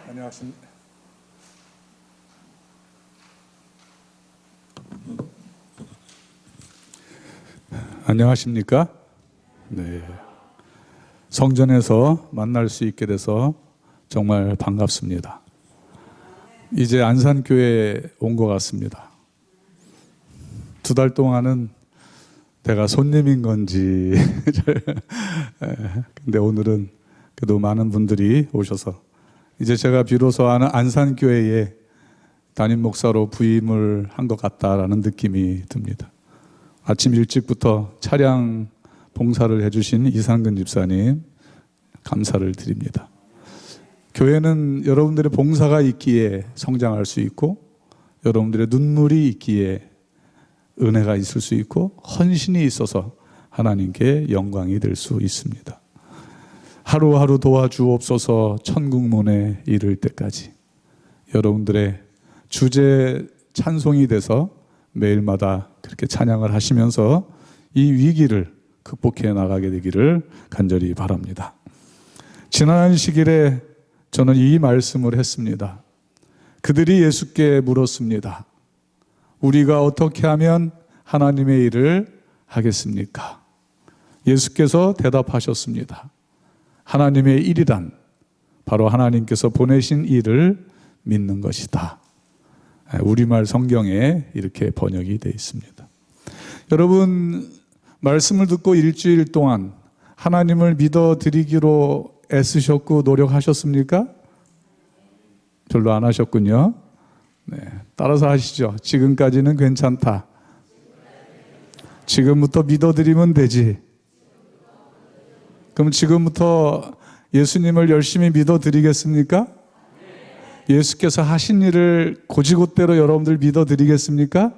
안녕하십니까. 안녕하십니까? 네. 성전에서 만날 수 있게 돼서 정말 반갑습니다. 이제 안산교회에 온 것 같습니다. 2달 동안은 내가 손님인 건지 근데 오늘은 그래도 많은 분들이 오셔서 이제 제가 비로소 아는 안산교회에 담임 목사로 부임을 한 것 같다라는 느낌이 듭니다. 아침 일찍부터 차량 봉사를 해주신 이상근 집사님 감사를 드립니다. 교회는 여러분들의 봉사가 있기에 성장할 수 있고, 여러분들의 눈물이 있기에 은혜가 있을 수 있고, 헌신이 있어서 하나님께 영광이 될 수 있습니다. 하루하루 도와주옵소서 천국문에 이를 때까지 여러분들의 주제 찬송이 돼서 매일마다 그렇게 찬양을 하시면서 이 위기를 극복해 나가게 되기를 간절히 바랍니다. 지난 안식일에 저는 이 말씀을 했습니다. 그들이 예수께 물었습니다. 우리가 어떻게 하면 하나님의 일을 하겠습니까? 예수께서 대답하셨습니다. 하나님의 일이란 바로 하나님께서 보내신 일을 믿는 것이다. 우리말 성경에 이렇게 번역이 되어 있습니다. 여러분, 말씀을 듣고 일주일 동안 하나님을 믿어드리기로 애쓰셨고 노력하셨습니까? 별로 안 하셨군요. 네, 따라서 하시죠. 지금까지는 괜찮다. 지금부터 믿어드리면 되지. 그럼 지금부터 예수님을 열심히 믿어드리겠습니까? 예수께서 하신 일을 곧이곧대로 여러분들 믿어드리겠습니까?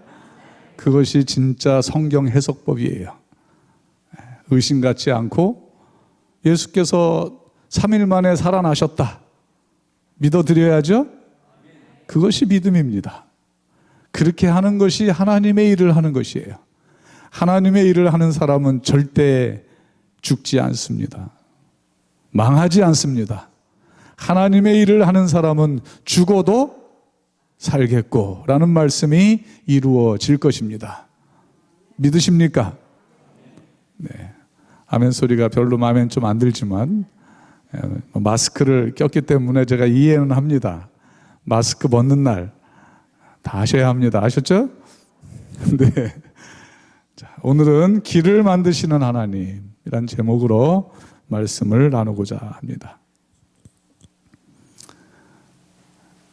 그것이 진짜 성경 해석법이에요. 의심 갖지 않고 예수께서 3일 만에 살아나셨다. 믿어드려야죠? 그것이 믿음입니다. 그렇게 하는 것이 하나님의 일을 하는 것이에요. 하나님의 일을 하는 사람은 절대 죽지 않습니다. 망하지 않습니다. 하나님의 일을 하는 사람은 죽어도 살겠고 라는 말씀이 이루어질 것입니다. 믿으십니까? 네. 아멘 소리가 별로 마음에 좀 안 들지만 마스크를 꼈기 때문에 제가 이해는 합니다. 마스크 벗는 날 다 하셔야 합니다. 아셨죠? 네. 자, 오늘은 길을 만드시는 하나님이란 제목으로 말씀을 나누고자 합니다.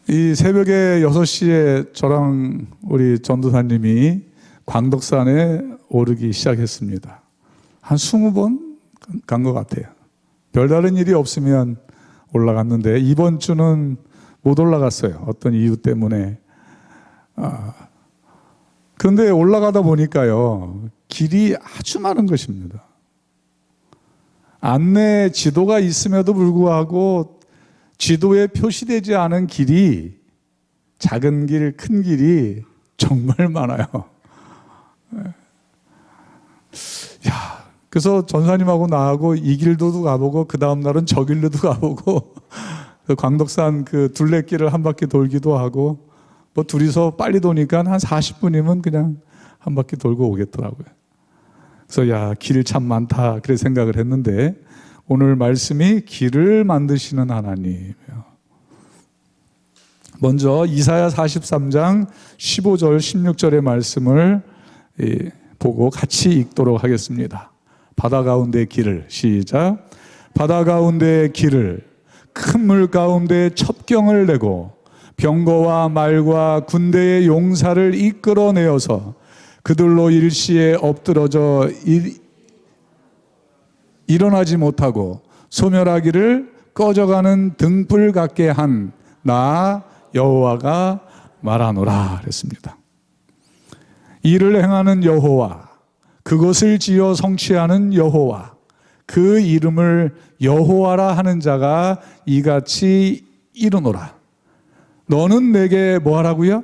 이 새벽에 6시에 저랑 우리 전도사님이 광덕산에 오르기 시작했습니다. 한 20번 간 것 같아요. 별다른 일이 없으면 올라갔는데 이번 주는 못 올라갔어요. 어떤 이유 때문에. 그런데 올라가다 보니까요, 길이 아주 많은 것입니다. 안내 지도가 있음에도 불구하고 지도에 표시되지 않은 길이, 작은 길, 큰 길이 정말 많아요. 야, 그래서 전사님하고 나하고 이 길도 가보고 그 다음 날은 저 길로도 가보고 그 광덕산 그 둘레길을 한 바퀴 돌기도 하고 뭐 둘이서 빨리 도니까 한 40분이면 그냥 한 바퀴 돌고 오겠더라고요. 그래서 야, 길 참 많다 그래 생각을 했는데 오늘 말씀이 길을 만드시는 하나님이에요. 먼저 이사야 43장 15절 16절의 말씀을 보고 같이 읽도록 하겠습니다. 바다 가운데 길을, 시작. 바다 가운데 길을, 큰 물 가운데 첩경을 내고 병거와 말과 군대의 용사를 이끌어내어서 그들로 일시에 엎드러져 일어나지 못하고 소멸하기를 꺼져가는 등불 같게 한 나 여호와가 말하노라 그랬습니다. 이를 행하는 여호와, 그것을 지어 성취하는 여호와, 그 이름을 여호와라 하는 자가 이같이 이르노라. 너는 내게 뭐 하라고요?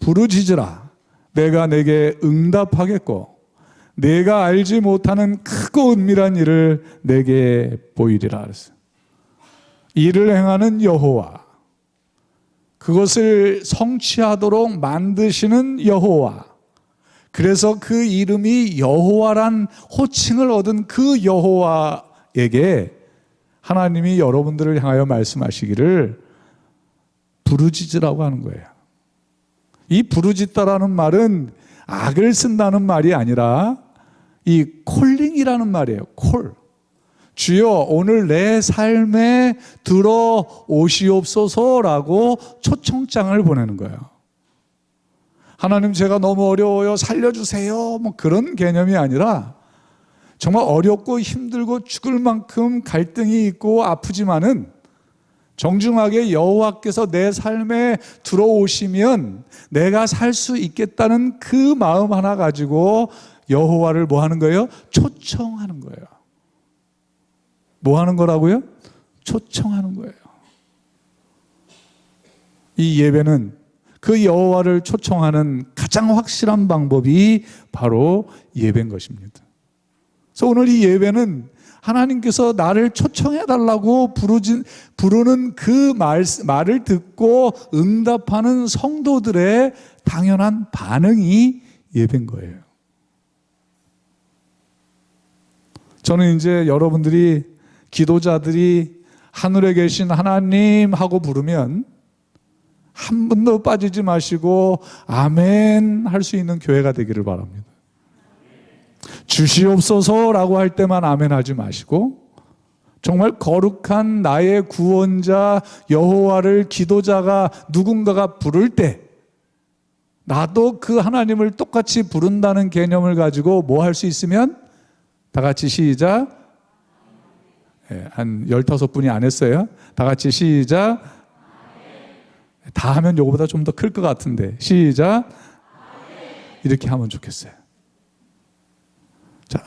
부르짖으라. 내가 내게 응답하겠고 내가 알지 못하는 크고 은밀한 일을 내게 보이리라 그랬어요. 이를 행하는 여호와, 그것을 성취하도록 만드시는 여호와. 그래서 그 이름이 여호와란 호칭을 얻은 그 여호와에게 하나님이 여러분들을 향하여 말씀하시기를 부르짖으라고 하는 거예요. 이 부르짖다라는 말은 악을 쓴다는 말이 아니라 이 콜링이라는 말이에요. 콜. 주여 오늘 내 삶에 들어오시옵소서라고 초청장을 보내는 거예요. 하나님 제가 너무 어려워요. 살려주세요. 뭐 그런 개념이 아니라 정말 어렵고 힘들고 죽을 만큼 갈등이 있고 아프지만은 정중하게 여호와께서 내 삶에 들어오시면 내가 살 수 있겠다는 그 마음 하나 가지고 여호와를 뭐 하는 거예요? 초청하는 거예요. 뭐 하는 거라고요? 초청하는 거예요. 이 예배는 그 여호와를 초청하는 가장 확실한 방법이 바로 예배인 것입니다. 그래서 오늘 이 예배는 하나님께서 나를 초청해 달라고 부르는 그 말을 듣고 응답하는 성도들의 당연한 반응이 예배인 거예요. 저는 이제 여러분들이 기도자들이 하늘에 계신 하나님 하고 부르면 한 분도 빠지지 마시고 아멘 할 수 있는 교회가 되기를 바랍니다. 주시옵소서라고 할 때만 아멘 하지 마시고 정말 거룩한 나의 구원자 여호와를 기도자가 누군가가 부를 때 나도 그 하나님을 똑같이 부른다는 개념을 가지고 뭐 할 수 있으면 다 같이 시작. 한 15분이 안 했어요. 다 같이 시작. 다 하면 요거보다 좀 더 클 것 같은데 시작. 이렇게 하면 좋겠어요. 자,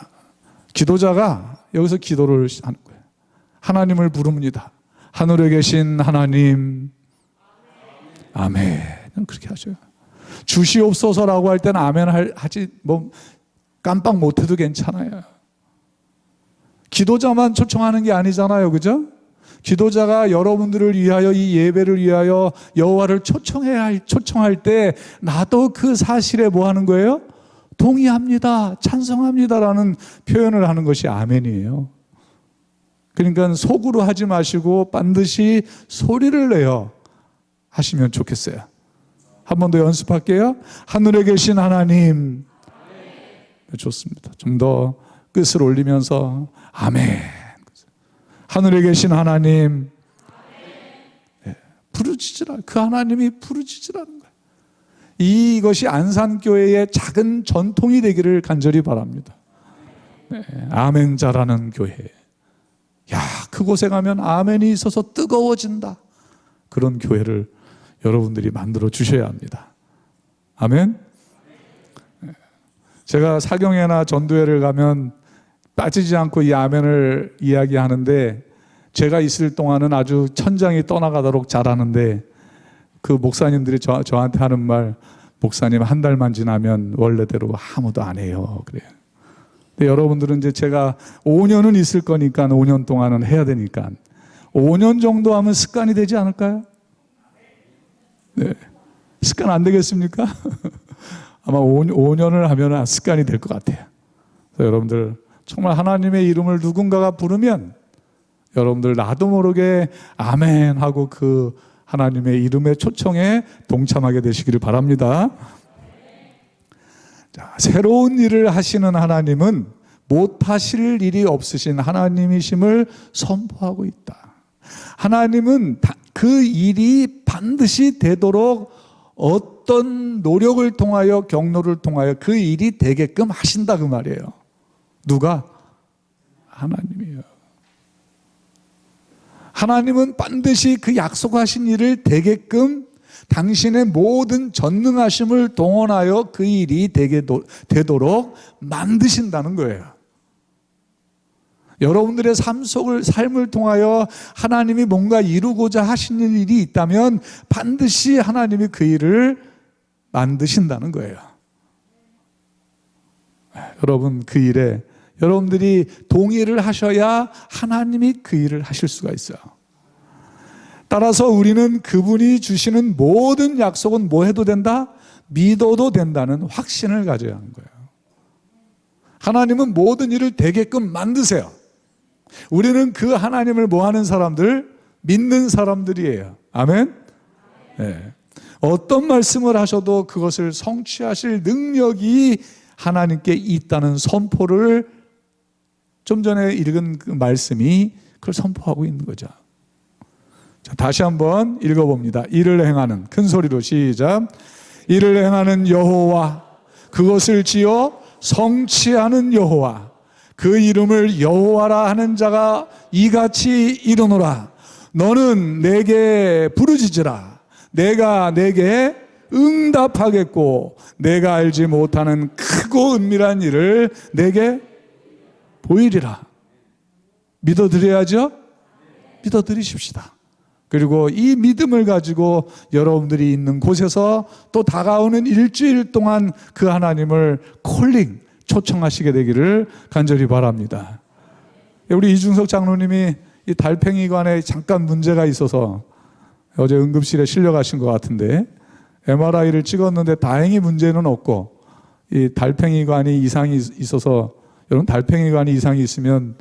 기도자가 여기서 기도를 하는 거예요. 하나님을 부릅니다. 하늘에 계신 하나님. 아멘. 그렇게 하죠. 주시옵소서라고 할 때는 아멘 하지 뭐 깜빡 못해도 괜찮아요. 기도자만 초청하는 게 아니잖아요. 그죠? 기도자가 여러분들을 위하여 이 예배를 위하여 여호와를 초청할 때 나도 그 사실에 뭐 하는 거예요? 동의합니다. 찬성합니다라는 표현을 하는 것이 아멘이에요. 그러니까 속으로 하지 마시고 반드시 소리를 내어 하시면 좋겠어요. 한 번 더 연습할게요. 하늘에 계신 하나님. 좋습니다. 좀 더 끝을 올리면서 아멘. 하늘에 계신 하나님. 네, 부르짖으라. 그 하나님이 부르짖으라는 거예요. 이것이 안산교회의 작은 전통이 되기를 간절히 바랍니다. 네, 아멘 잘하는 교회. 야, 그곳에 가면 아멘이 있어서 뜨거워진다. 그런 교회를 여러분들이 만들어 주셔야 합니다. 아멘. 네. 제가 사경회나 전도회를 가면 빠지지 않고 이 아멘을 이야기하는데 제가 있을 동안은 아주 천장이 떠나가도록 잘하는데 그 목사님들이 저한테 하는 말, 목사님 한 달만 지나면 원래대로 아무도 안 해요. 그래요. 근데 여러분들은 이제 제가 5년은 있을 거니까 5년 동안은 해야 되니까 5년 정도 하면 습관이 되지 않을까요? 네. 습관 안 되겠습니까? 아마 5년을 하면 습관이 될 것 같아요. 그래서 여러분들 정말 하나님의 이름을 누군가가 부르면 여러분들 나도 모르게 아멘 하고 그 하나님의 이름의 초청에 동참하게 되시기를 바랍니다. 자, 새로운 일을 하시는 하나님은 못하실 일이 없으신 하나님이심을 선포하고 있다. 하나님은 그 일이 반드시 되도록 어떤 노력을 통하여 경로를 통하여 그 일이 되게끔 하신다 그 말이에요. 누가? 하나님이에요. 하나님은 반드시 그 약속하신 일을 되게끔 당신의 모든 전능하심을 동원하여 그 일이 되도록 만드신다는 거예요. 여러분들의 삶을 통하여 하나님이 뭔가 이루고자 하시는 일이 있다면 반드시 하나님이 그 일을 만드신다는 거예요. 여러분 그 일에 여러분들이 동의를 하셔야 하나님이 그 일을 하실 수가 있어요. 따라서 우리는 그분이 주시는 모든 약속은 뭐 해도 된다? 믿어도 된다는 확신을 가져야 하는 거예요. 하나님은 모든 일을 되게끔 만드세요. 우리는 그 하나님을 뭐 하는 사람들? 믿는 사람들이에요. 아멘? 네. 어떤 말씀을 하셔도 그것을 성취하실 능력이 하나님께 있다는 선포를 좀 전에 읽은 그 말씀이 그걸 선포하고 있는 거죠. 자, 다시 한번 읽어봅니다. 이를 행하는, 큰 소리로 시작. 이를 행하는 여호와, 그것을 지어 성취하는 여호와, 그 이름을 여호와라 하는 자가 이같이 이르노라. 너는 내게 부르짖으라. 내가 내게 응답하겠고 내가 알지 못하는 크고 은밀한 일을 내게 보이리라. 믿어드려야죠? 믿어드리십시다. 그리고 이 믿음을 가지고 여러분들이 있는 곳에서 또 다가오는 일주일 동안 그 하나님을 콜링, 초청하시게 되기를 간절히 바랍니다. 우리 이중석 장로님이 이 달팽이관에 잠깐 문제가 있어서 어제 응급실에 실려가신 것 같은데 MRI를 찍었는데 다행히 문제는 없고 이 달팽이관이 이상이 있어서, 여러분 달팽이관이 이상이 있으면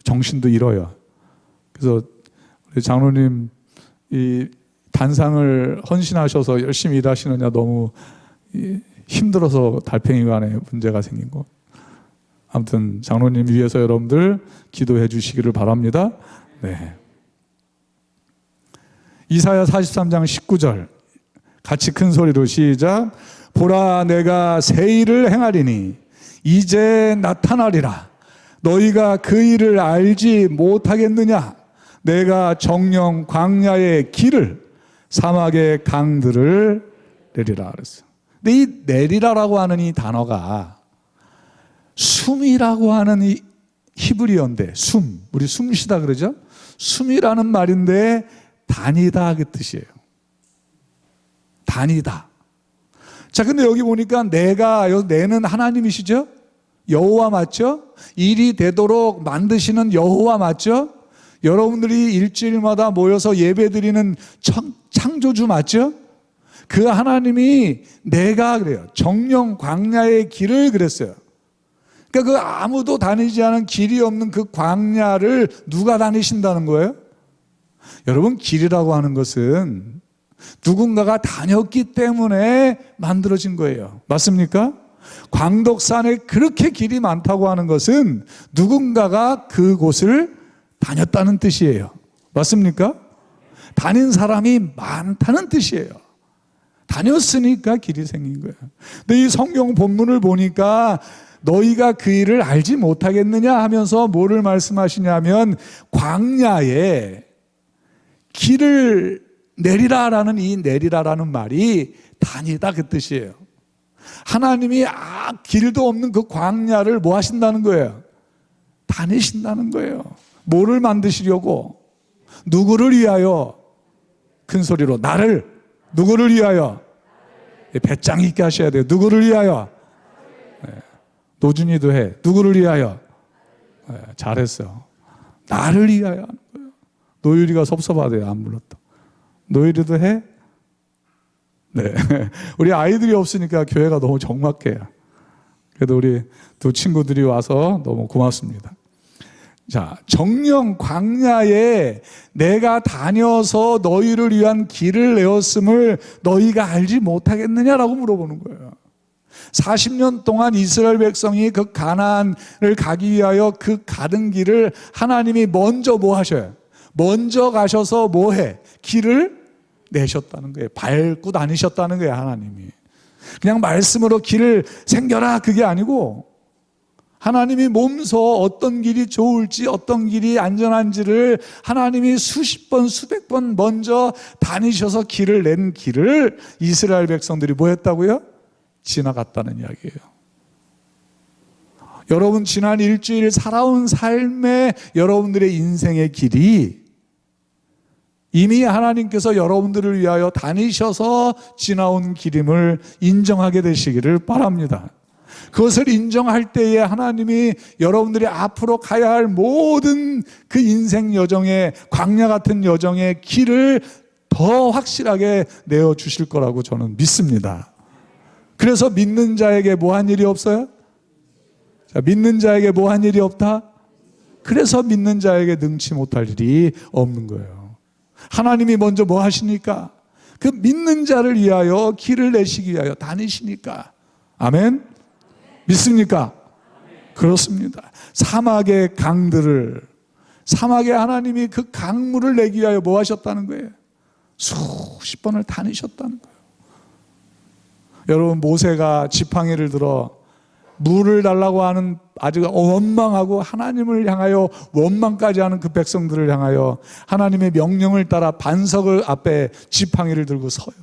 정신도 잃어요. 그래서 우리 장로님 이 단상을 헌신하셔서 열심히 일하시느냐 너무 힘들어서 달팽이관에 문제가 생긴 거. 아무튼 장로님 위해서 여러분들 기도해 주시기를 바랍니다. 네. 이사야 43장 19절 같이 큰 소리로 시작. 보라, 내가 새 일을 행하리니 이제 나타나리라. 너희가 그 일을 알지 못하겠느냐? 내가 정령 광야의 길을, 사막의 강들을 내리라 그랬어요. 근데 이 내리라라고 하는 이 단어가 숨이라고 하는 이 히브리어인데, 숨, 우리 숨쉬다 그러죠? 숨이라는 말인데 다니다 그 뜻이에요. 다니다. 자, 근데 여기 보니까 내는 하나님이시죠? 여호와 맞죠? 일이 되도록 만드시는 여호와 맞죠? 여러분들이 일주일마다 모여서 예배드리는 창조주 맞죠? 그 하나님이 내가 그래요. 정령 광야의 길을 그랬어요. 그러니까 그 아무도 다니지 않은 길이 없는 그 광야를 누가 다니신다는 거예요? 여러분, 길이라고 하는 것은 누군가가 다녔기 때문에 만들어진 거예요. 맞습니까? 광덕산에 그렇게 길이 많다고 하는 것은 누군가가 그곳을 다녔다는 뜻이에요. 맞습니까? 다닌 사람이 많다는 뜻이에요. 다녔으니까 길이 생긴 거예요. 근데 이 성경 본문을 보니까 너희가 그 일을 알지 못하겠느냐 하면서 뭐를 말씀하시냐면 광야에 길을 내리라라는 이 내리라라는 말이 다니다 그 뜻이에요. 하나님이 길도 없는 그 광야를 뭐 하신다는 거예요? 다니신다는 거예요. 뭐를 만드시려고? 누구를 위하여? 큰 소리로 나를. 누구를 위하여? 배짱 있게 하셔야 돼요. 누구를 위하여? 노준이도 해. 누구를 위하여? 잘했어. 나를 위하여 하는 거예요. 노율이가 섭섭하대요. 안 불렀다. 노율이도 해? 네. 우리 아이들이 없으니까 교회가 너무 적막해요. 그래도 우리 두 친구들이 와서 너무 고맙습니다. 자, 정령 광야에 내가 다녀서 너희를 위한 길을 내었음을 너희가 알지 못하겠느냐라고 물어보는 거예요. 40년 동안 이스라엘 백성이 그 가나안을 가기 위하여 그 가는 길을 하나님이 먼저 뭐 하셔요? 먼저 가셔서 뭐 해? 길을 내셨다는 거예요. 밟고 다니셨다는 거예요, 하나님이. 그냥 말씀으로 길을 생겨라 그게 아니고 하나님이 몸소 어떤 길이 좋을지 어떤 길이 안전한지를 하나님이 수십 번 수백 번 먼저 다니셔서 길을 낸 길을 이스라엘 백성들이 뭐 했다고요? 지나갔다는 이야기예요. 여러분 지난 일주일 살아온 삶의 여러분들의 인생의 길이 이미 하나님께서 여러분들을 위하여 다니셔서 지나온 길임을 인정하게 되시기를 바랍니다. 그것을 인정할 때에 하나님이 여러분들이 앞으로 가야 할 모든 그 인생 여정의, 광야 같은 여정의 길을 더 확실하게 내어주실 거라고 저는 믿습니다. 그래서 믿는 자에게 뭐한 일이 없어요? 자, 믿는 자에게 뭐한 일이 없다? 그래서 믿는 자에게 능치 못할 일이 없는 거예요. 하나님이 먼저 뭐 하시니까? 그 믿는 자를 위하여 길을 내시기 위하여 다니시니까. 아멘? 믿습니까? 그렇습니다. 사막의 강들을, 사막에 하나님이 그 강물을 내기 위하여 뭐 하셨다는 거예요? 수십 번을 다니셨다는 거예요. 여러분, 모세가 지팡이를 들어 물을 달라고 하는 아주 원망하고 하나님을 향하여 원망까지 하는 그 백성들을 향하여 하나님의 명령을 따라 반석을 앞에 지팡이를 들고 서요.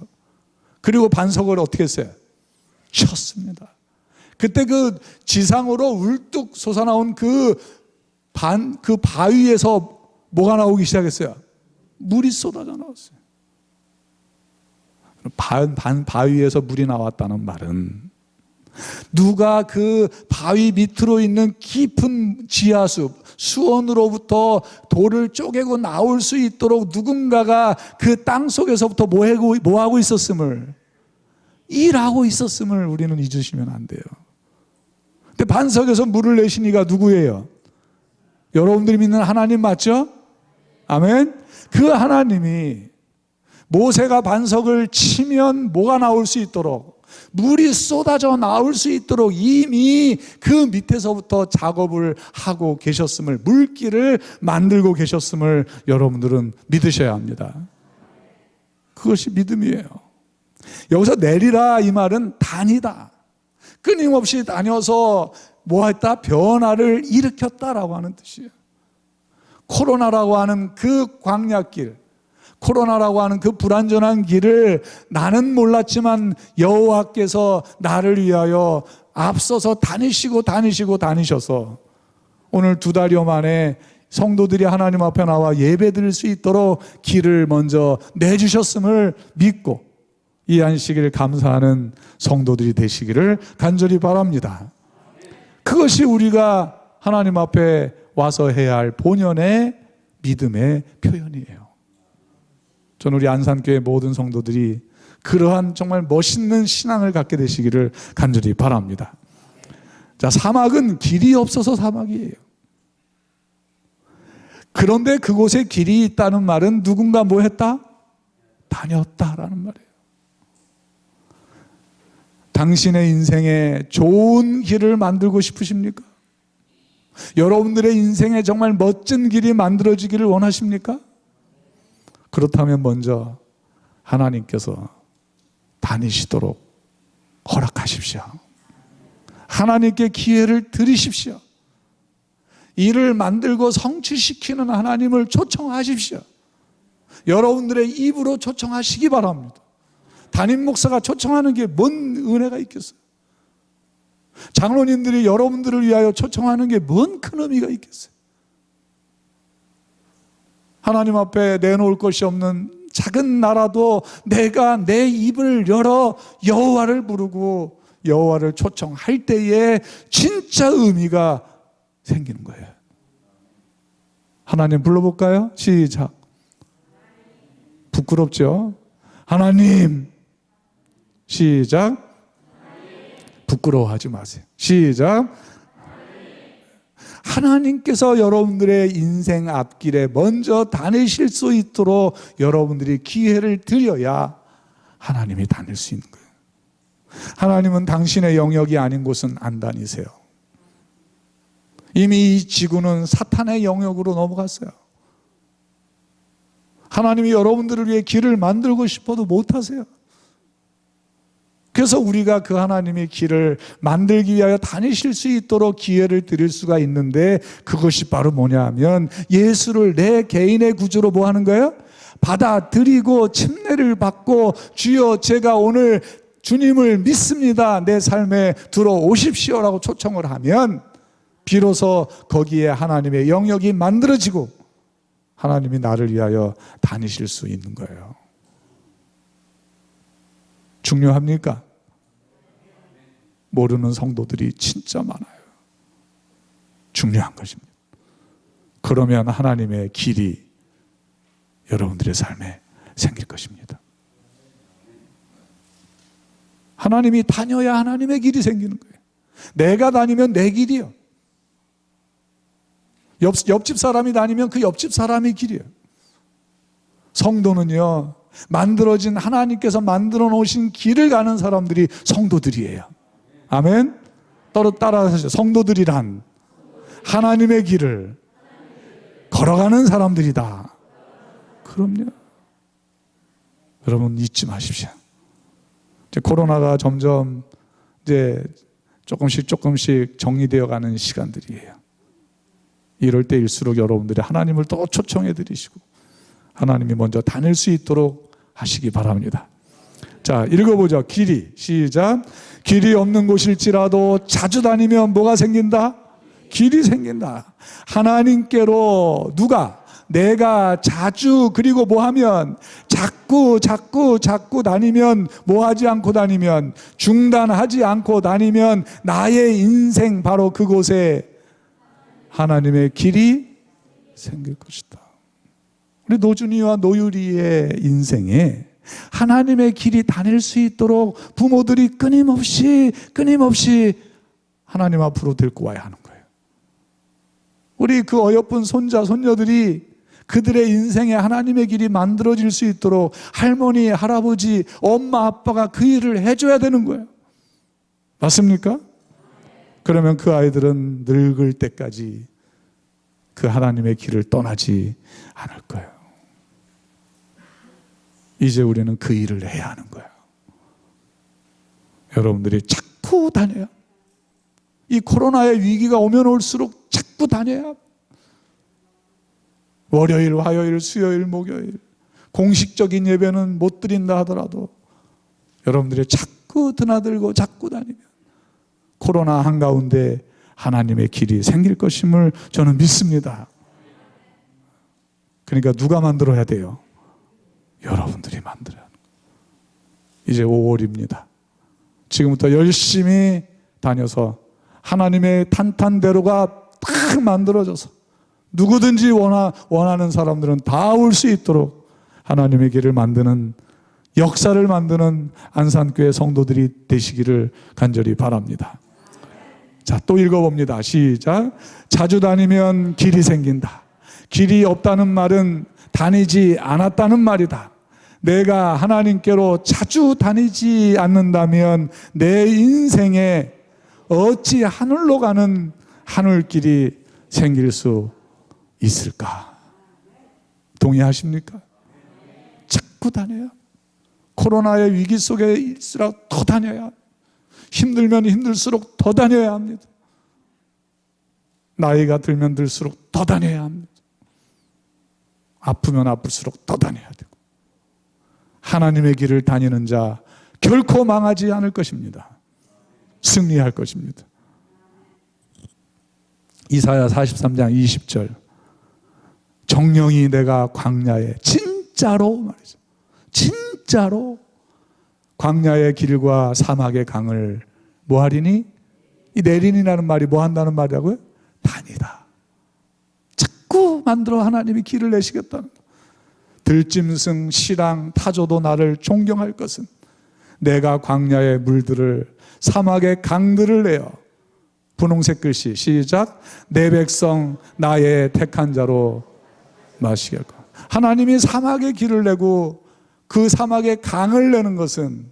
그리고 반석을 어떻게 했어요? 쳤습니다. 그때 그 지상으로 울뚝 솟아나온 그 바위에서 뭐가 나오기 시작했어요? 물이 쏟아져 나왔어요. 바위에서 물이 나왔다는 말은 누가 그 바위 밑으로 있는 깊은 지하수, 수원으로부터 돌을 쪼개고 나올 수 있도록 누군가가 그 땅 속에서부터 뭐 하고 있었음을, 일하고 있었음을 우리는 잊으시면 안 돼요. 근데 반석에서 물을 내신 이가 누구예요? 여러분들이 믿는 하나님 맞죠? 아멘? 그 하나님이 모세가 반석을 치면 뭐가 나올 수 있도록, 물이 쏟아져 나올 수 있도록 이미 그 밑에서부터 작업을 하고 계셨음을, 물길을 만들고 계셨음을 여러분들은 믿으셔야 합니다. 그것이 믿음이에요. 여기서 내리라 이 말은 다니다, 끊임없이 다녀서 뭐 했다? 변화를 일으켰다라고 하는 뜻이에요. 코로나라고 하는 그 광야길, 코로나라고 하는 그 불안전한 길을 나는 몰랐지만 여호와께서 나를 위하여 앞서서 다니셔서 오늘 2달여 만에 성도들이 하나님 앞에 나와 예배드릴 수 있도록 길을 먼저 내주셨음을 믿고 이 안식일 감사하는 성도들이 되시기를 간절히 바랍니다. 그것이 우리가 하나님 앞에 와서 해야 할 본연의 믿음의 표현이에요. 저는 우리 안산교회 모든 성도들이 그러한 정말 멋있는 신앙을 갖게 되시기를 간절히 바랍니다. 자, 사막은 길이 없어서 사막이에요. 그런데 그곳에 길이 있다는 말은 누군가 뭐 했다? 다녔다라는 말이에요. 당신의 인생에 좋은 길을 만들고 싶으십니까? 여러분들의 인생에 정말 멋진 길이 만들어지기를 원하십니까? 그렇다면 먼저 하나님께서 다니시도록 허락하십시오. 하나님께 기회를 드리십시오. 일을 만들고 성취시키는 하나님을 초청하십시오. 여러분들의 입으로 초청하시기 바랍니다. 담임 목사가 초청하는 게 뭔 은혜가 있겠어요? 장로님들이 여러분들을 위하여 초청하는 게 뭔 큰 의미가 있겠어요? 하나님 앞에 내놓을 것이 없는 작은 나라도 내가 내 입을 열어 여호와를 부르고 여호와를 초청할 때에 진짜 의미가 생기는 거예요. 하나님 불러볼까요? 시작. 부끄럽죠? 하나님. 시작. 부끄러워하지 마세요. 시작. 하나님께서 여러분들의 인생 앞길에 먼저 다니실 수 있도록 여러분들이 기회를 드려야 하나님이 다닐 수 있는 거예요. 하나님은 당신의 영역이 아닌 곳은 안 다니세요. 이미 이 지구는 사탄의 영역으로 넘어갔어요. 하나님이 여러분들을 위해 길을 만들고 싶어도 못하세요. 그래서 우리가 그 하나님의 길을 만들기 위하여 다니실 수 있도록 기회를 드릴 수가 있는데, 그것이 바로 뭐냐 하면 예수를 내 개인의 구주로 뭐 하는 거예요? 받아들이고 침례를 받고 주여 제가 오늘 주님을 믿습니다, 내 삶에 들어오십시오라고 초청을 하면 비로소 거기에 하나님의 영역이 만들어지고 하나님이 나를 위하여 다니실 수 있는 거예요. 중요합니까? 모르는 성도들이 진짜 많아요. 중요한 것입니다. 그러면 하나님의 길이 여러분들의 삶에 생길 것입니다. 하나님이 다녀야 하나님의 길이 생기는 거예요. 내가 다니면 내 길이요. 옆집 사람이 다니면 그 옆집 사람의 길이에요. 성도는요, 만들어진 하나님께서 만들어 놓으신 길을 가는 사람들이 성도들이에요. 아멘? 따라하세요. 성도들이란 하나님의 길을 걸어가는 사람들이다. 그럼요. 여러분 잊지 마십시오. 이제 코로나가 점점 이제 조금씩 정리되어 가는 시간들이에요. 이럴 때일수록 여러분들이 하나님을 더 초청해 드리시고 하나님이 먼저 다닐 수 있도록 하시기 바랍니다. 자, 읽어보죠. 길이. 시작. 길이 없는 곳일지라도 자주 다니면 뭐가 생긴다? 길이 생긴다. 하나님께로 내가 자주, 그리고 뭐하면 자꾸 다니면, 뭐하지 않고 다니면, 중단하지 않고 다니면 나의 인생 바로 그곳에 하나님의 길이 생길 것이다. 우리 노준이와 노유리의 인생에 하나님의 길이 다닐 수 있도록 부모들이 끊임없이 하나님 앞으로 데리고 와야 하는 거예요. 우리 그 어여쁜 손자, 손녀들이 그들의 인생에 하나님의 길이 만들어질 수 있도록 할머니, 할아버지, 엄마, 아빠가 그 일을 해줘야 되는 거예요. 맞습니까? 그러면 그 아이들은 늙을 때까지 그 하나님의 길을 떠나지 않을 거예요. 이제 우리는 그 일을 해야 하는 거예요. 여러분들이 자꾸 다녀야, 이 코로나의 위기가 오면 올수록 자꾸 다녀야, 월요일, 화요일, 수요일, 목요일 공식적인 예배는 못 드린다 하더라도 여러분들이 자꾸 드나들고 자꾸 다니면 코로나 한가운데 하나님의 길이 생길 것임을 저는 믿습니다. 그러니까 누가 만들어야 돼요? 여러분들이 만들어야 하는 거예요. 이제 5월입니다. 지금부터 열심히 다녀서 하나님의 탄탄대로가 딱 만들어져서 누구든지 원하는 사람들은 다 올 수 있도록 하나님의 길을 만드는, 역사를 만드는 안산교회 성도들이 되시기를 간절히 바랍니다. 자, 또 읽어봅니다. 시작. 자주 다니면 길이 생긴다. 길이 없다는 말은 다니지 않았다는 말이다. 내가 하나님께로 자주 다니지 않는다면 내 인생에 어찌 하늘로 가는 하늘길이 생길 수 있을까? 동의하십니까? 자꾸 다녀야, 코로나의 위기 속에 있을수록 더 다녀야, 힘들면 힘들수록 더 다녀야 합니다. 나이가 들면 들수록 더 다녀야 합니다. 아프면 아플수록 더 다녀야 되고, 하나님의 길을 다니는 자 결코 망하지 않을 것입니다. 승리할 것입니다. 이사야 43장 20절. 정령이 내가 광야에, 진짜로 말이죠, 진짜로 광야의 길과 사막의 강을 뭐 하리니? 이 내린이라는 말이 뭐 한다는 말이라고요? 다니다. 자꾸 만들어 하나님이 길을 내시겠다는 거. 들짐승, 시랑, 타조도 나를 존경할 것은 내가 광야의 물들을, 사막의 강들을 내어, 분홍색 글씨 시작, 내 백성 나의 택한 자로 마시게 할 거야. 하나님이 사막의 길을 내고 그 사막의 강을 내는 것은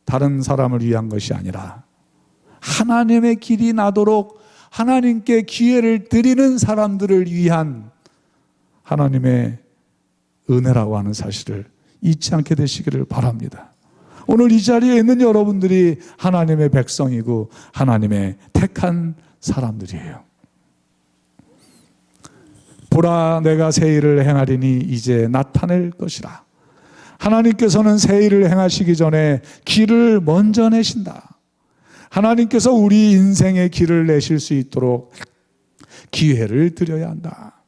다른 사람을 위한 것이 아니라 하나님의 길이 나도록 하나님께 기회를 드리는 사람들을 위한 하나님의 은혜라고 하는 사실을 잊지 않게 되시기를 바랍니다. 오늘 이 자리에 있는 여러분들이 하나님의 백성이고 하나님의 택한 사람들이에요. 보라, 내가 새 일을 행하리니 이제 나타낼 것이라. 하나님께서는 새 일을 행하시기 전에 길을 먼저 내신다. 하나님께서 우리 인생의 길을 내실 수 있도록 기회를 드려야 한다.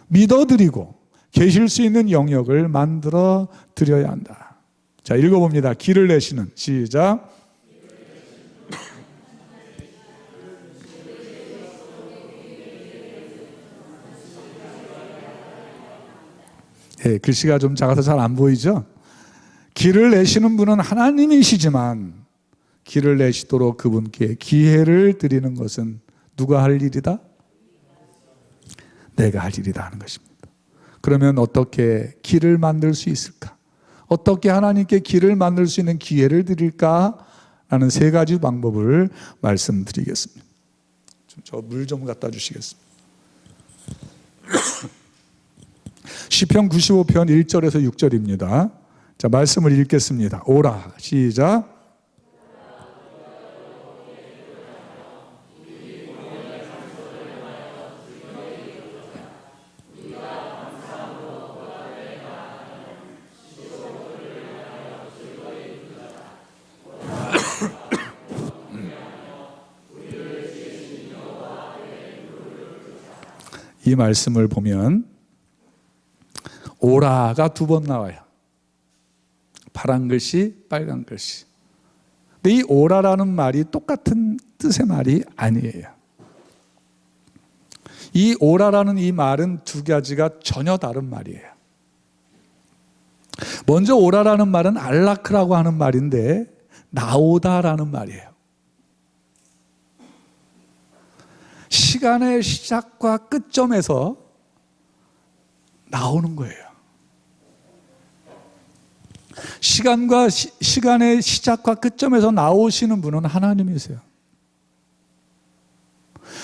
믿어드리고 계실 수 있는 영역을 만들어 드려야 한다. 자, 읽어봅니다. 길을 내시는, 시작. 예, 글씨가 좀 작아서 잘 안 보이죠? 길을 내시는 분은 하나님이시지만 길을 내시도록 그분께 기회를 드리는 것은 누가 할 일이다? 내가 할 일이다 하는 것입니다. 그러면 어떻게 길을 만들 수 있을까? 어떻게 하나님께 길을 만들 수 있는 기회를 드릴까? 라는 세 가지 방법을 말씀드리겠습니다. 저 물 좀 갖다 주시겠습니다. 시편 95편 1절에서 6절입니다. 자, 말씀을 읽겠습니다. 오라, 시작. 이 말씀을 보면 오라가 두 번 나와요. 파란 글씨, 빨간 글씨. 근데 이 오라라는 말이 똑같은 뜻의 말이 아니에요. 이 오라라는 이 말은 두 가지가 전혀 다른 말이에요. 먼저 오라라는 말은 알라크라고 하는 말인데 나오다라는 말이에요. 시간의 시작과 끝점에서 나오는 거예요. 시간의 시작과 끝점에서 나오시는 분은 하나님이세요.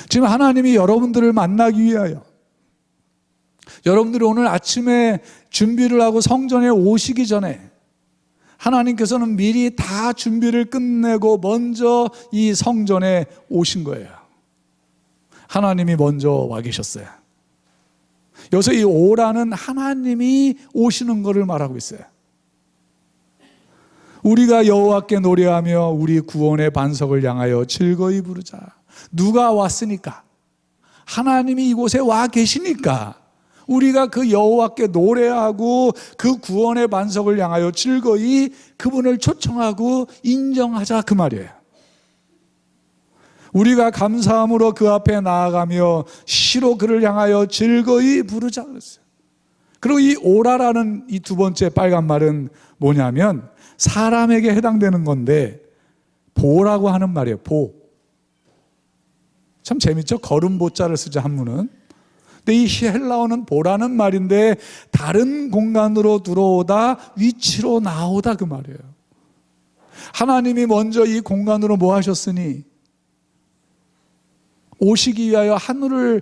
지금 하나님이 여러분들을 만나기 위하여 여러분들이 오늘 아침에 준비를 하고 성전에 오시기 전에 하나님께서는 미리 다 준비를 끝내고 먼저 이 성전에 오신 거예요. 하나님이 먼저 와 계셨어요. 여기서 이 오라는 하나님이 오시는 것을 말하고 있어요. 우리가 여호와께 노래하며 우리 구원의 반석을 향하여 즐거이 부르자. 누가 왔으니까? 하나님이 이곳에 와 계시니까 우리가 그 여호와께 노래하고 그 구원의 반석을 향하여 즐거이 그분을 초청하고 인정하자 그 말이에요. 우리가 감사함으로 그 앞에 나아가며 시로 그를 향하여 즐거이 부르자 그랬어요. 그리고 이 오라라는 이 두 번째 빨간 말은 뭐냐면 사람에게 해당되는 건데 보라고 하는 말이에요. 보. 참 재밌죠? 걸음 보자를 쓰죠, 한문은. 근데 이 헬라어는 보라는 말인데 다른 공간으로 들어오다 위치로 나오다 그 말이에요. 하나님이 먼저 이 공간으로 뭐 하셨으니 오시기 위하여 하늘을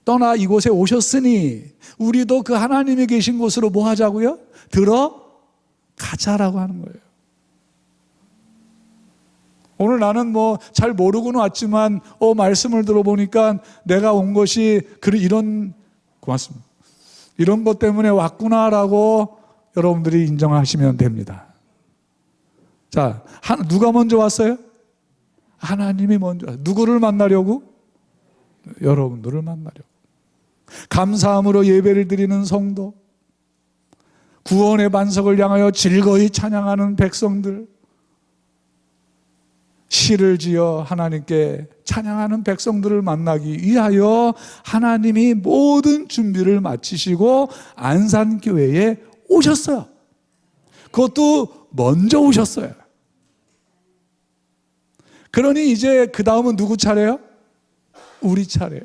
떠나 이곳에 오셨으니 우리도 그 하나님이 계신 곳으로 뭐 하자고요? 들어가자라고 하는 거예요. 오늘 나는 뭐 잘 모르고는 왔지만 말씀을 들어보니까 내가 온 것이 이런 고맙습니다. 이런 것 때문에 왔구나라고 여러분들이 인정하시면 됩니다. 자, 누가 먼저 왔어요? 하나님이 먼저 왔어요. 누구를 만나려고? 여러분들을 만나려고. 감사함으로 예배를 드리는 성도, 구원의 반석을 향하여 즐거이 찬양하는 백성들, 시를 지어 하나님께 찬양하는 백성들을 만나기 위하여 하나님이 모든 준비를 마치시고 안산교회에 오셨어요. 그것도 먼저 오셨어요. 그러니 이제 그 다음은 누구 차례예요? 우리 차례예요.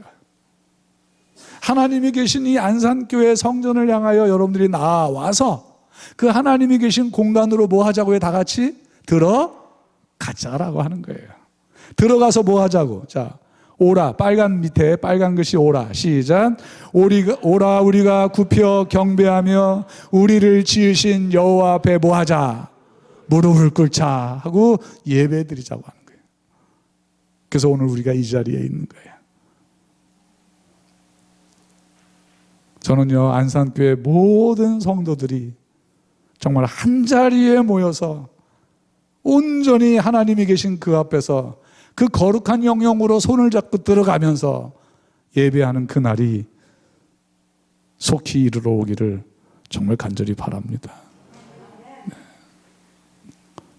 하나님이 계신 이 안산교회 성전을 향하여 여러분들이 나와서 그 하나님이 계신 공간으로 뭐 하자고요? 다 같이 들어가자라고 하는 거예요. 들어가서 뭐 하자고? 자, 오라, 빨간 밑에 빨간 글씨 오라, 시작. 오라 우리가 굽혀 경배하며 우리를 지으신 여호와 앞에 뭐 하자? 무릎을 꿇자 하고 예배 드리자고 하는 거예요. 그래서 오늘 우리가 이 자리에 있는 거예요. 저는요, 안산교회 모든 성도들이 정말 한 자리에 모여서 온전히 하나님이 계신 그 앞에서 그 거룩한 영역으로 손을 잡고 들어가면서 예배하는 그날이 속히 이르러 오기를 정말 간절히 바랍니다. 네.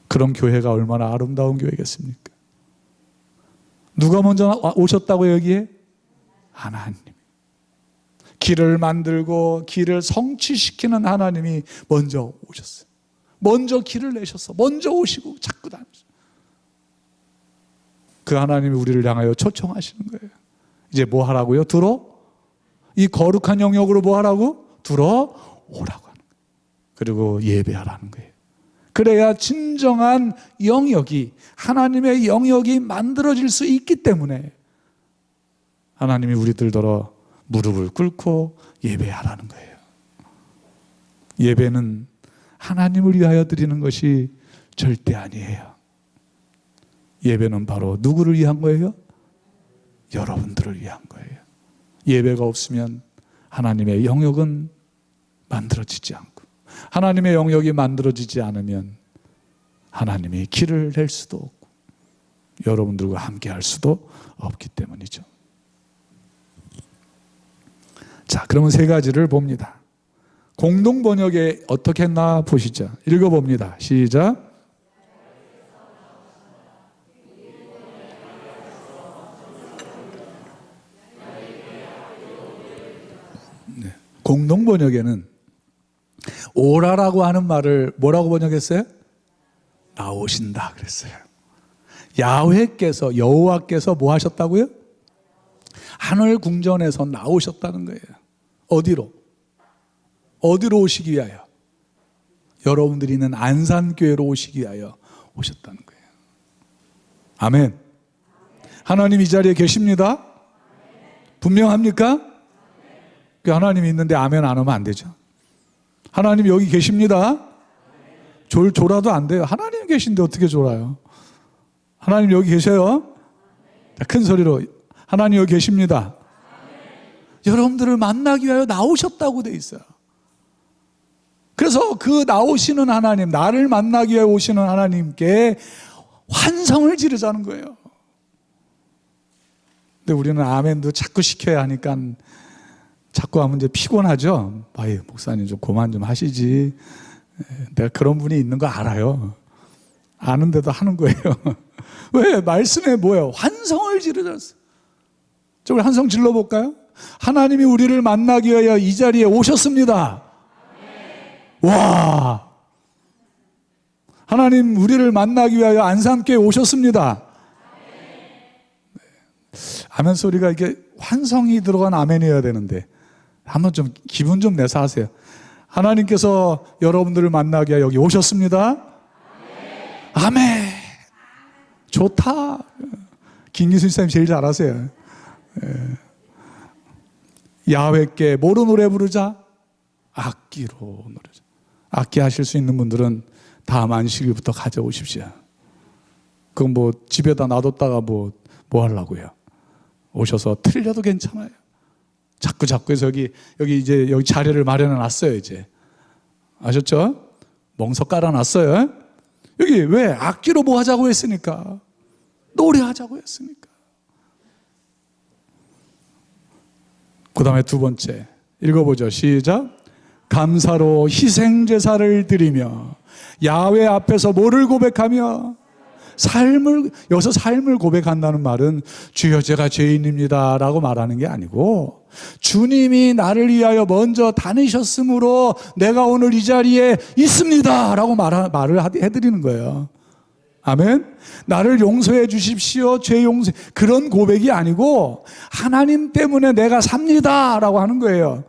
그런 교회가 얼마나 아름다운 교회겠습니까? 누가 먼저 오셨다고 여기에? 하나님. 길을 만들고 길을 성취시키는 하나님이 먼저 오셨어요. 먼저 길을 내셔서 먼저 오시고 자꾸 다니셨어요. 그 하나님이 우리를 향하여 초청하시는 거예요. 이제 뭐 하라고요? 이 거룩한 영역으로 뭐 하라고? 들어오라고 하는 거예요. 그리고 예배하라는 거예요. 그래야 진정한 영역이, 하나님의 영역이 만들어질 수 있기 때문에 하나님이 우리들더러 무릎을 꿇고 예배하라는 거예요. 예배는 하나님을 위하여 드리는 것이 절대 아니에요. 예배는 바로 누구를 위한 거예요? 여러분들을 위한 거예요. 예배가 없으면 하나님의 영역은 만들어지지 않고, 하나님의 영역이 만들어지지 않으면 하나님이 길을 낼 수도 없고 여러분들과 함께 할 수도 없기 때문이죠. 자, 그러면 세 가지를 봅니다. 공동 번역에 어떻게 했나 보시죠. 읽어봅니다. 시작. 네. 공동 번역에는 오라라고 하는 말을 뭐라고 번역했어요? 나오신다 그랬어요. 야훼께서, 여호와께서 뭐 하셨다고요? 하늘 궁전에서 나오셨다는 거예요. 어디로? 어디로 오시기 위하여? 여러분들이 있는 안산교회로 오시기 위하여 오셨다는 거예요. 아멘. 하나님 이 자리에 계십니다. 분명합니까? 하나님이 있는데 아멘 안 하면 안 되죠. 하나님 여기 계십니다. 졸아도 안 돼요. 하나님 계신데 어떻게 졸아요? 하나님 여기 계셔요. 자, 큰 소리로 하나님 여기 계십니다. 여러분들을 만나기 위하여 나오셨다고 돼 있어요. 그래서 그 나오시는 하나님, 나를 만나기 위해 오시는 하나님께 환성을 지르자는 거예요. 근데 우리는 아멘도 자꾸 시켜야 하니까 자꾸 하면 이제 피곤하죠. 아유, 목사님 좀 그만 좀 하시지. 내가 그런 분이 있는 거 알아요. 아는데도 하는 거예요. 왜? 말씀에 뭐예요? 환성을 지르셨어요. 저 우리 환성 질러볼까요? 하나님이 우리를 만나기 위하여 이 자리에 오셨습니다. 와! 하나님 우리를 만나기 위하여 안산교회에 오셨습니다. 아멘 소리가 이게 환성이 들어간 아멘이어야 되는데 한번 좀 기분 좀 내서 하세요. 하나님께서 여러분들을 만나기 위하여 여기 오셨습니다. 아멘. 좋다. 김기순 집사님 제일 잘하세요. 야훼께 뭐로 노래 부르자? 악기로 노래자. 악기 하실 수 있는 분들은 다음 안식일부터 가져오십시오. 그건 뭐 집에다 놔뒀다가 뭐 하려고요. 오셔서 틀려도 괜찮아요. 자꾸 해서 여기 이제 여기 자리를 마련해 놨어요. 이제 아셨죠? 멍석 깔아 놨어요. 여기 왜? 악기로 뭐 하자고 했으니까. 노래하자고 했으니까. 그 다음에 두 번째 읽어보죠. 시작. 감사로 희생제사를 드리며 야훼 앞에서 뭐를 고백하며 여기서 삶을 고백한다는 말은 주여 제가 죄인입니다 라고 말하는 게 아니고 주님이 나를 위하여 먼저 다니셨으므로 내가 오늘 이 자리에 있습니다 라고 말을 해드리는 거예요. 아멘. 나를 용서해 주십시오. 죄 용서, 그런 고백이 아니고 하나님 때문에 내가 삽니다 라고 하는 거예요.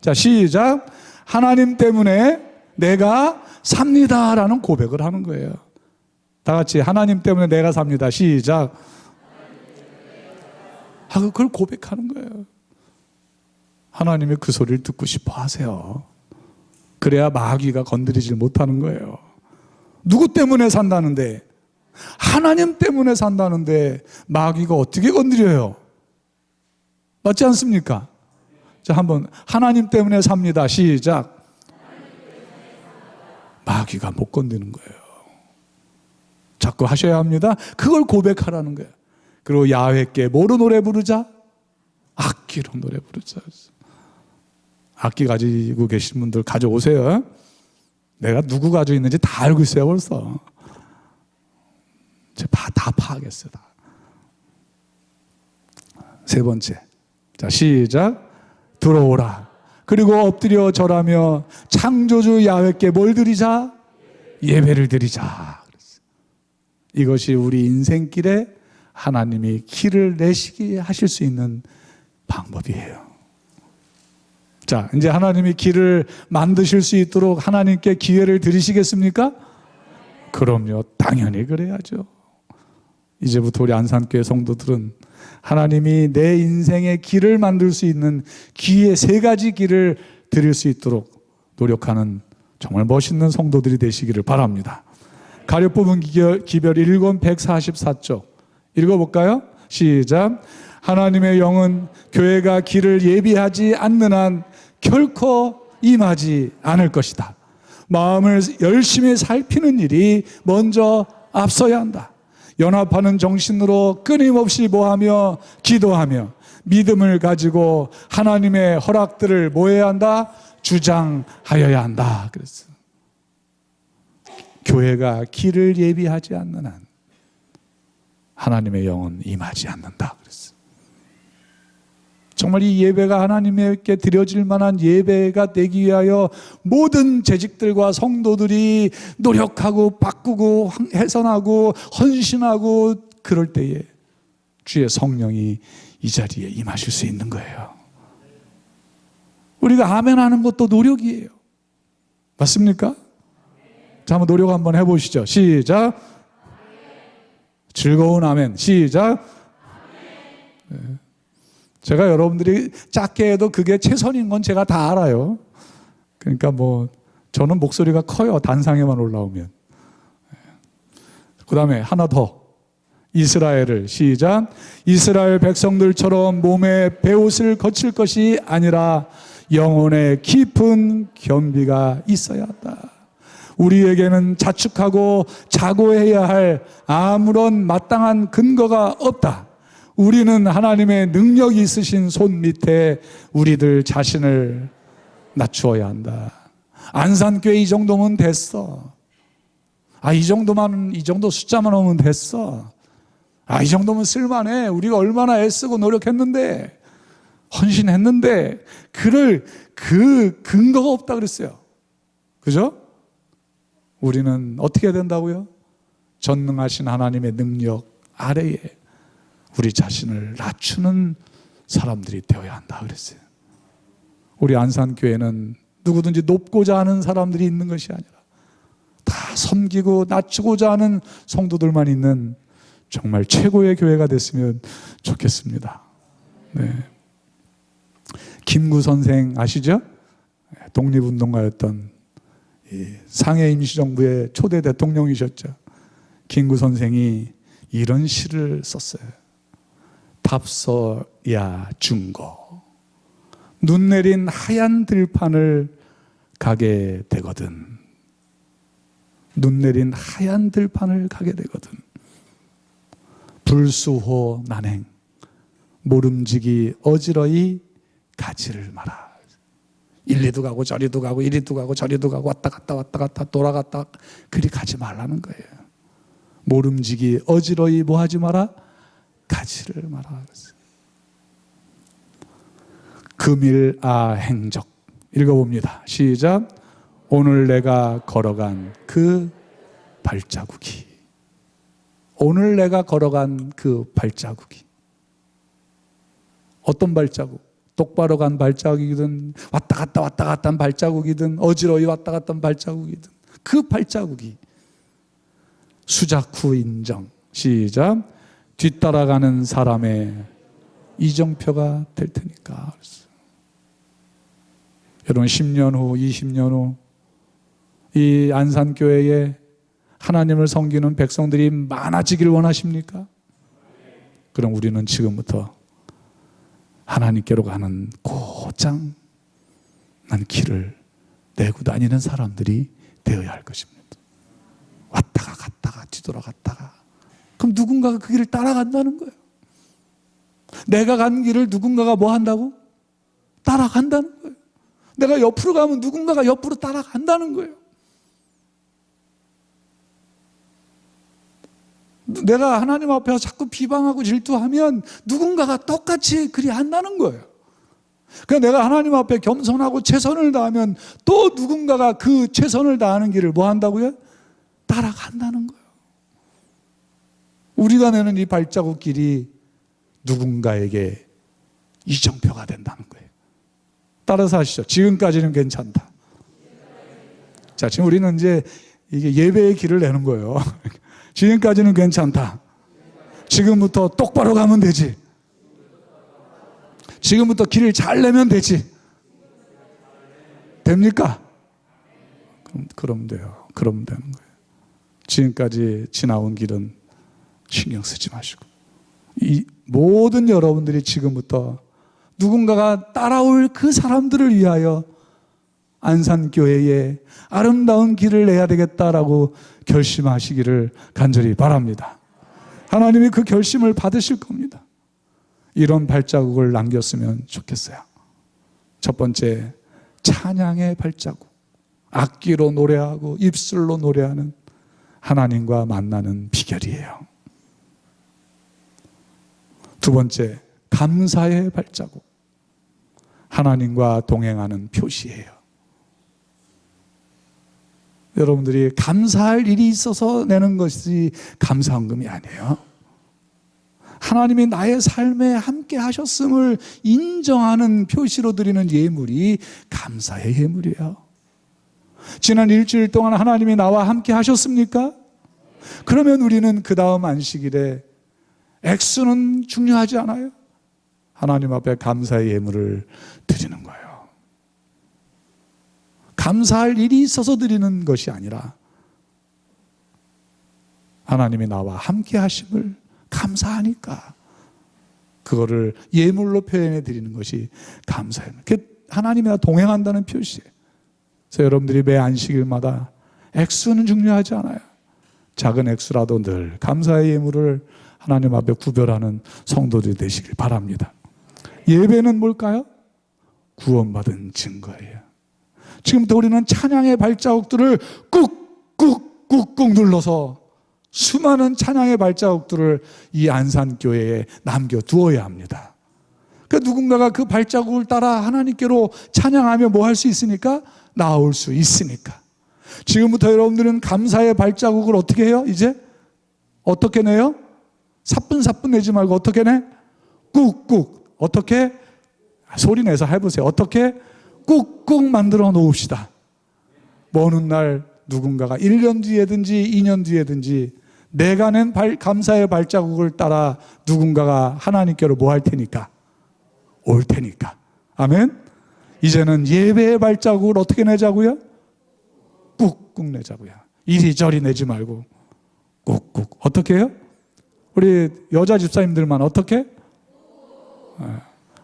자, 시작. 하나님 때문에 내가 삽니다 라는 고백을 하는 거예요. 다 같이 하나님 때문에 내가 삽니다. 시작. 그걸 고백하는 거예요. 하나님이 그 소리를 듣고 싶어 하세요. 그래야 마귀가 건드리질 못하는 거예요. 누구 때문에 산다는데? 하나님 때문에 산다는데 마귀가 어떻게 건드려요? 맞지 않습니까? 자, 한번 하나님 때문에 삽니다. 시작. 마귀가 못 건드는 거예요. 자꾸 하셔야 합니다. 그걸 고백하라는 거예요. 그리고 야훼께 뭐로 노래 부르자? 악기로 노래 부르자. 악기 가지고 계신 분들 가져오세요. 내가 누구 가지고 있는지 다 알고 있어요 벌써. 제가 다 파악했어요. 세 번째. 자, 시작. 들어오라. 그리고 엎드려 절하며 창조주 야훼께 뭘 드리자? 예배를 드리자. 이것이 우리 인생길에 하나님이 길을 내시게 하실 수 있는 방법이에요. 자, 이제 하나님이 길을 만드실 수 있도록 하나님께 기회를 드리시겠습니까? 그럼요. 당연히 그래야죠. 이제부터 우리 안산교회 성도들은 하나님이 내 인생의 길을 만들 수 있는 기회 3가지 길을 드릴 수 있도록 노력하는 정말 멋있는 성도들이 되시기를 바랍니다. 가려 뽑은 기별 1권 144쪽 읽어볼까요? 시작. 하나님의 영은 교회가 길을 예비하지 않는 한 결코 임하지 않을 것이다. 마음을 열심히 살피는 일이 먼저 앞서야 한다. 연합하는 정신으로 끊임없이 뭐하며 기도하며 믿음을 가지고 하나님의 허락들을 뭐 해야 한다? 주장하여야 한다. 그랬어요. 교회가 길을 예비하지 않는 한 하나님의 영은 임하지 않는다. 그랬어요. 정말 이 예배가 하나님께 드려질 만한 예배가 되기 위하여 모든 재직들과 성도들이 노력하고 바꾸고 해선하고 헌신하고 그럴 때에 주의 성령이 이 자리에 임하실 수 있는 거예요. 우리가 아멘 하는 것도 노력이에요. 맞습니까? 자, 한번 노력 한번 해보시죠. 시작. 즐거운 아멘. 시작. 네. 제가 여러분들이 작게 해도 그게 최선인 건 제가 다 알아요. 그러니까 뭐 저는 목소리가 커요. 단상에만 올라오면. 그 다음에 하나 더. 이스라엘을 시작. 이스라엘 백성들처럼 몸에 베옷을 거칠 것이 아니라 영혼에 깊은 겸비가 있어야 한다. 우리에게는 자축하고 자고해야 할 아무런 마땅한 근거가 없다. 우리는 하나님의 능력이 있으신 손 밑에 우리들 자신을 낮추어야 한다. 안산교회 이 정도면 됐어. 이 정도 숫자만 오면 됐어. 이 정도면 쓸만해. 우리가 얼마나 애쓰고 노력했는데, 헌신했는데, 그 근거가 없다 그랬어요. 그죠? 우리는 어떻게 해야 된다고요? 전능하신 하나님의 능력 아래에 우리 자신을 낮추는 사람들이 되어야 한다 그랬어요. 우리 안산교회는 누구든지 높고자 하는 사람들이 있는 것이 아니라 다 섬기고 낮추고자 하는 성도들만 있는 정말 최고의 교회가 됐으면 좋겠습니다. 네. 김구 선생 아시죠? 독립운동가였던 상해 임시정부의 초대 대통령이셨죠. 김구 선생이 이런 시를 썼어요. 답서야 중고 눈 내린 하얀 들판을 가게 되거든. 눈 내린 하얀 들판을 가게 되거든. 불수호 난행 모름지기 어지러이 가지를 마라. 일리도 가고 저리도 가고 이리도 가고 저리도 가고 왔다 갔다 돌아갔다 그리 가지 말라는 거예요. 모름지기 어지러이 뭐 하지 마라? 가지를 마라. 금일아 행적 읽어봅니다. 시작. 오늘 내가 걸어간 그 발자국이, 오늘 내가 걸어간 그 발자국이 어떤 발자국? 똑바로 간 발자국이든 왔다 갔다 한 발자국이든 어지러이 왔다 갔다 한 발자국이든 그 발자국이 수작 후 인정. 시작. 뒤따라가는 사람의 이정표가 될 테니까. 여러분 10년 후 20년 후 이 안산교회에 하나님을 섬기는 백성들이 많아지길 원하십니까? 그럼 우리는 지금부터 하나님께로 가는 곧장 난 길을 내고 다니는 사람들이 되어야 할 것입니다. 왔다가 갔다가 뒤돌아갔다가 그럼 누군가가 그 길을 따라간다는 거예요. 내가 간 길을 누군가가 뭐 한다고? 따라간다는 거예요. 내가 옆으로 가면 누군가가 옆으로 따라간다는 거예요. 내가 하나님 앞에서 자꾸 비방하고 질투하면 누군가가 똑같이 그리 한다는 거예요. 그러니까 내가 하나님 앞에 겸손하고 최선을 다하면 또 누군가가 그 최선을 다하는 길을 뭐 한다고요? 따라간다는 거예요. 우리가 내는 이 발자국 길이 누군가에게 이정표가 된다는 거예요. 따라서 하시죠. 지금까지는 괜찮다. 자, 지금 우리는 이제 이게 예배의 길을 내는 거예요. 지금까지는 괜찮다. 지금부터 똑바로 가면 되지. 지금부터 길을 잘 내면 되지. 됩니까? 그럼 돼요. 그러면 되는 거예요. 지금까지 지나온 길은 신경 쓰지 마시고, 이 모든 여러분들이 지금부터 누군가가 따라올 그 사람들을 위하여 안산교회에 아름다운 길을 내야 되겠다라고 결심하시기를 간절히 바랍니다. 하나님이 그 결심을 받으실 겁니다. 이런 발자국을 남겼으면 좋겠어요. 첫 번째, 찬양의 발자국. 악기로 노래하고 입술로 노래하는 하나님과 만나는 비결이에요. 두 번째, 감사의 발자국. 하나님과 동행하는 표시예요. 여러분들이 감사할 일이 있어서 내는 것이 감사헌금이 아니에요. 하나님이 나의 삶에 함께 하셨음을 인정하는 표시로 드리는 예물이 감사의 예물이에요. 지난 일주일 동안 하나님이 나와 함께 하셨습니까? 그러면 우리는 그 다음 안식일에 액수는 중요하지 않아요. 하나님 앞에 감사의 예물을 드리는 거예요. 감사할 일이 있어서 드리는 것이 아니라 하나님이 나와 함께 하심을 감사하니까 그거를 예물로 표현해 드리는 것이 감사예요. 하나님이랑 동행한다는 표시예요. 그래서 여러분들이 매 안식일마다 액수는 중요하지 않아요. 작은 액수라도 늘 감사의 예물을 하나님 앞에 구별하는 성도들이 되시길 바랍니다. 예배는 뭘까요? 구원받은 증거예요. 지금부터 우리는 찬양의 발자국들을 꾹꾹꾹꾹 눌러서 수많은 찬양의 발자국들을 이 안산교회에 남겨두어야 합니다. 그러니까 누군가가 그 발자국을 따라 하나님께로 찬양하며 뭐 할 수 있으니까? 나올 수 있으니까. 지금부터 여러분들은 감사의 발자국을 어떻게 해요? 이제 어떻게 내요? 사뿐사뿐 내지 말고 어떻게 내? 꾹꾹. 어떻게? 소리 내서 해보세요. 어떻게? 꾹꾹 만들어 놓읍시다. 먼 훗날 누군가가 1년 뒤에든지 2년 뒤에든지 내가 낸 감사의 발자국을 따라 누군가가 하나님께로 뭐 할 테니까? 올 테니까. 아멘? 이제는 예배의 발자국을 어떻게 내자고요? 꾹꾹 내자고요. 이리저리 내지 말고 꾹꾹. 어떻게 해요? 우리 여자 집사님들만 어떻게?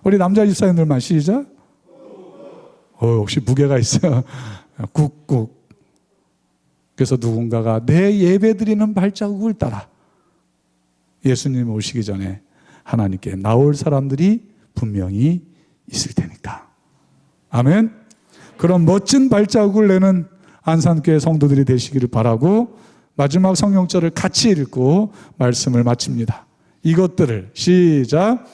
우리 남자 집사님들만 시작. 역시 무게가 있어요. 꾹꾹. 그래서 누군가가 내 예배 드리는 발자국을 따라 예수님 오시기 전에 하나님께 나올 사람들이 분명히 있을 테니까. 아멘. 그런 멋진 발자국을 내는 안산교회 성도들이 되시기를 바라고 마지막 성경절을 같이 읽고 말씀을 마칩니다. 이것들을 시작.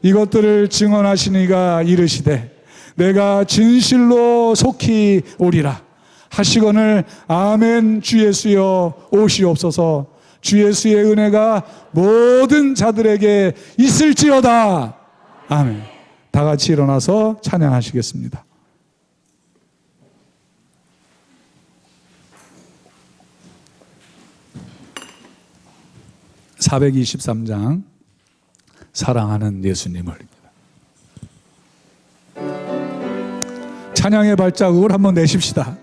이것들을 증언하시니가 이르시되 내가 진실로 속히 오리라 하시거늘 아멘. 주 예수여 오시옵소서. 주 예수의 은혜가 모든 자들에게 있을지어다. 아멘. 다 같이 일어나서 찬양하시겠습니다. 423장 사랑하는 예수님을 찬양의 발자국을 한번 내십시다.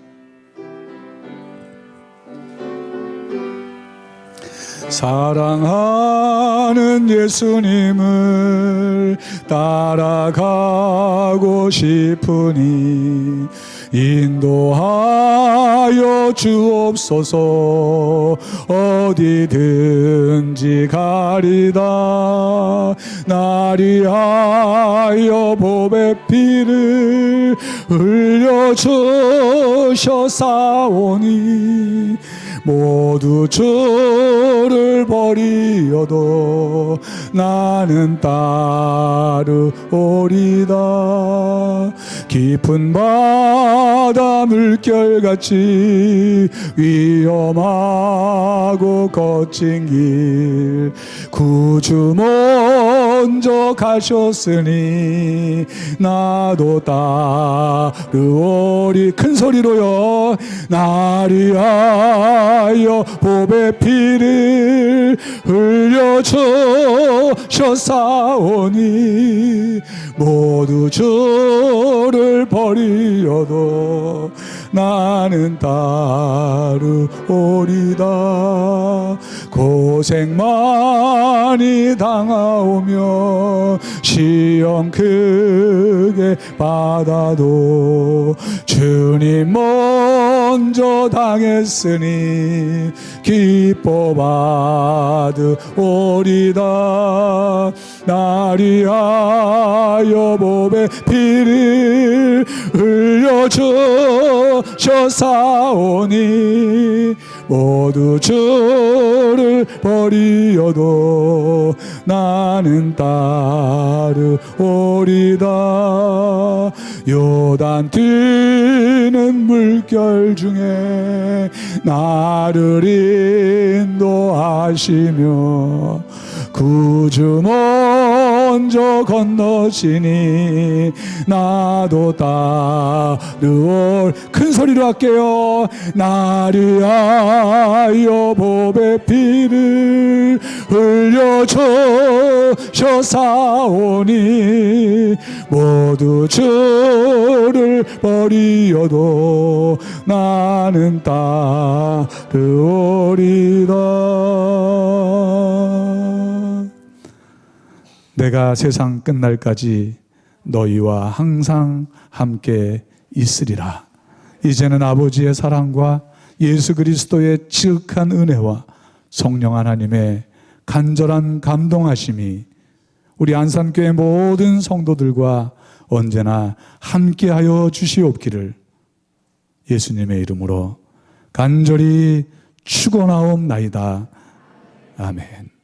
사랑하는 예수님을 따라가고 싶으니 인도하여 주옵소서. 어디든지 가리다 나리하여 보배 피를 흘려주셨사오니 모두 주를 버리어도 나는 따르오리다. 깊은 바다 물결같이 위험하고 거친 길 구주 먼저 가셨으니 나도 따르오리. 큰 소리로요. 나를 위하여 보배 피를 흘려 주셨사오니 모두 주를 버리어도 나는 따르오리다. 고생 많이 당하오며 시험 크게 받아도 주님 먼저 당했으니 기뻐 받으오리다. 나를 위하여 보배 피를 흘려 주셨사오니 모두 주를 버리어도 나는 따르오리다. 요단 뛰는 물결 중에 나를 인도하시며 구주 먼저 건너시니 나도 따르올. 큰 소리로 할게요. 나를 위하여 보배 피를 흘려 주셨사오니 모두 주를 버리어도 나는 따르오리다. 내가 세상 끝날까지 너희와 항상 함께 있으리라. 이제는 아버지의 사랑과 예수 그리스도의 지극한 은혜와 성령 하나님의 간절한 감동하심이 우리 안산교회 모든 성도들과 언제나 함께하여 주시옵기를 예수님의 이름으로 간절히 축원하옵나이다. 아멘.